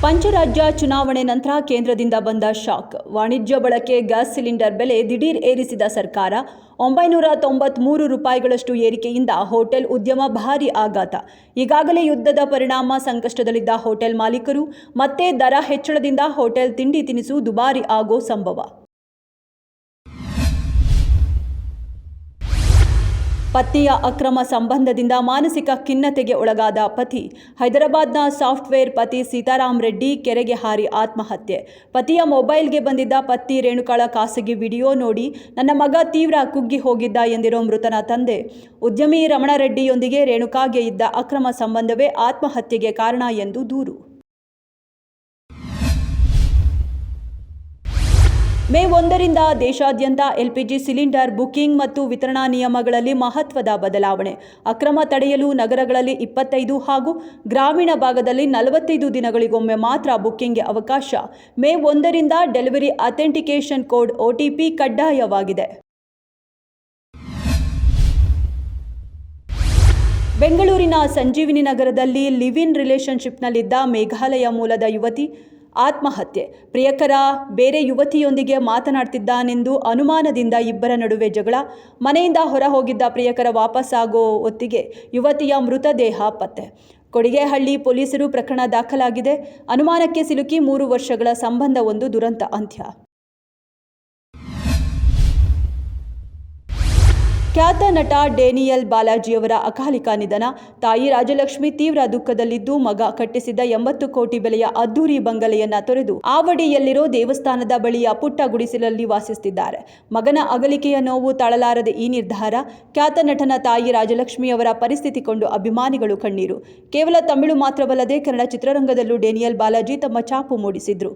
ಪಂಚರಾಜ್ಯ ಚುನಾವಣೆ ನಂತರ ಕೇಂದ್ರದಿಂದ ಬಂದ ಶಾಕ್. ವಾಣಿಜ್ಯ ಬಳಕೆ ಗ್ಯಾಸ್ ಸಿಲಿಂಡರ್ ಬೆಲೆ ದಿಢೀರ್ ಏರಿಸಿದ ಸರ್ಕಾರ. 993 ರೂಪಾಯಿಗಳಷ್ಟು ಏರಿಕೆಯಿಂದ ಹೋಟೆಲ್ ಉದ್ಯಮ ಭಾರೀ ಆಘಾತ. ಈಗಾಗಲೇ ಯುದ್ಧದ ಪರಿಣಾಮ ಸಂಕಷ್ಟದಲ್ಲಿದ್ದ ಹೋಟೆಲ್ ಮಾಲೀಕರು ಮತ್ತೆ ದರ ಹೆಚ್ಚಳದಿಂದ ಹೋಟೆಲ್ ತಿಂಡಿ ತಿನಿಸು ದುಬಾರಿ ಆಗೋ ಸಂಭವ. ಪತ್ನಿಯ ಅಕ್ರಮ ಸಂಬಂಧದಿಂದ ಮಾನಸಿಕ ಖಿನ್ನತೆಗೆ ಒಳಗಾದ ಪತಿ. ಹೈದರಾಬಾದ್ನ ಸಾಫ್ಟ್ವೇರ್ ಪತಿ ಸೀತಾರಾಮ್ ರೆಡ್ಡಿ ಕೆರೆಗೆ ಹಾರಿ ಆತ್ಮಹತ್ಯೆ. ಪತಿಯ ಮೊಬೈಲ್ಗೆ ಬಂದಿದ್ದ ಪತ್ನಿ ರೇಣುಕಾಳ ಖಾಸಗಿ ವಿಡಿಯೋ ನೋಡಿ ನನ್ನ ಮಗ ತೀವ್ರ ಕುಗ್ಗಿ ಹೋಗಿದ್ದ ಎಂದಿರೋ ಮೃತನ ತಂದೆ. ಉದ್ಯಮಿ ರಮಣರೆಡ್ಡಿಯೊಂದಿಗೆ ರೇಣುಕಾಗೆ ಇದ್ದ ಅಕ್ರಮ ಸಂಬಂಧವೇ ಆತ್ಮಹತ್ಯೆಗೆ ಕಾರಣ ಎಂದು ದೂರು. ಮೇ 1ರಿಂದ ದೇಶಾದ್ಯಂತ ಎಲ್ಪಿಜಿ ಸಿಲಿಂಡರ್ ಬುಕಿಂಗ್ ಮತ್ತು ವಿತರಣಾ ನಿಯಮಗಳಲ್ಲಿ ಮಹತ್ವದ ಬದಲಾವಣೆ. ಅಕ್ರಮ ತಡೆಯಲು ನಗರಗಳಲ್ಲಿ 25 ಹಾಗೂ ಗ್ರಾಮೀಣ ಭಾಗದಲ್ಲಿ 45 ದಿನಗಳಿಗೊಮ್ಮೆ ಮಾತ್ರ ಬುಕಿಂಗ್ಗೆ ಅವಕಾಶ. ಮೇ 1ರಿಂದ ಡೆಲಿವರಿ ಅಥೆಂಟಿಕೇಷನ್ ಕೋಡ್ OTP ಕಡ್ಡಾಯವಾಗಿದೆ. ಬೆಂಗಳೂರಿನ ಸಂಜೀವಿನಿ ನಗರದಲ್ಲಿ ಲಿವ್ ಇನ್ ರಿಲೇಶನ್ಶಿಪ್ನಲ್ಲಿದ್ದ ಮೇಘಾಲಯ ಮೂಲದ ಯುವತಿ ಆತ್ಮಹತ್ಯೆ. ಪ್ರಿಯಕರ ಬೇರೆ ಯುವತಿಯೊಂದಿಗೆ ಮಾತನಾಡ್ತಿದ್ದಾನೆಂದು ಅನುಮಾನದಿಂದ ಇಬ್ಬರ ನಡುವೆ ಜಗಳ. ಮನೆಯಿಂದ ಹೊರ ಹೋಗಿದ್ದ ಪ್ರಿಯಕರ ವಾಪಸ್ಸಾಗೋ ಹೊತ್ತಿಗೆ ಯುವತಿಯ ಮೃತದೇಹ ಪತ್ತೆ. ಕೊಡಿಗೆಹಳ್ಳಿ ಪೊಲೀಸರು ಪ್ರಕರಣ ದಾಖಲಾಗಿದೆ. ಅನುಮಾನಕ್ಕೆ ಸಿಲುಕಿ 3 ವರ್ಷಗಳ ಸಂಬಂಧವೊಂದು ದುರಂತ ಅಂತ್ಯ. ಖ್ಯಾತ ನಟ ಡೇನಿಯಲ್ ಬಾಲಾಜಿಯವರ ಅಕಾಲಿಕ ನಿಧನ. ತಾಯಿ ರಾಜಲಕ್ಷ್ಮಿ ತೀವ್ರ ದುಃಖದಲ್ಲಿದ್ದು, ಮಗ ಕಟ್ಟಿಸಿದ್ದ 80 ಕೋಟಿ ಬೆಲೆಯ ಅದ್ದೂರಿ ಬಂಗಲೆಯನ್ನ ತೊರೆದು ಆವಡಿಯಲ್ಲಿರೋ ದೇವಸ್ಥಾನದ ಬಳಿಯ ಪುಟ್ಟ ಗುಡಿಸಲಲ್ಲಿ ವಾಸಿಸುತ್ತಿದ್ದಾರೆ. ಮಗನ ಅಗಲಿಕೆಯ ನೋವು ತಾಳಲಾರದ ಈ ನಿರ್ಧಾರ. ಖ್ಯಾತ ನಟನ ತಾಯಿ ರಾಜಲಕ್ಷ್ಮಿಯವರ ಪರಿಸ್ಥಿತಿ ಕೊಂಡು ಅಭಿಮಾನಿಗಳು ಕಣ್ಣೀರು. ಕೇವಲ ತಮಿಳು ಮಾತ್ರವಲ್ಲದೆ ಕನ್ನಡ ಚಿತ್ರರಂಗದಲ್ಲೂ ಡೇನಿಯಲ್ ಬಾಲಾಜಿ ತಮ್ಮ ಛಾಪು ಮೂಡಿಸಿದ್ರು.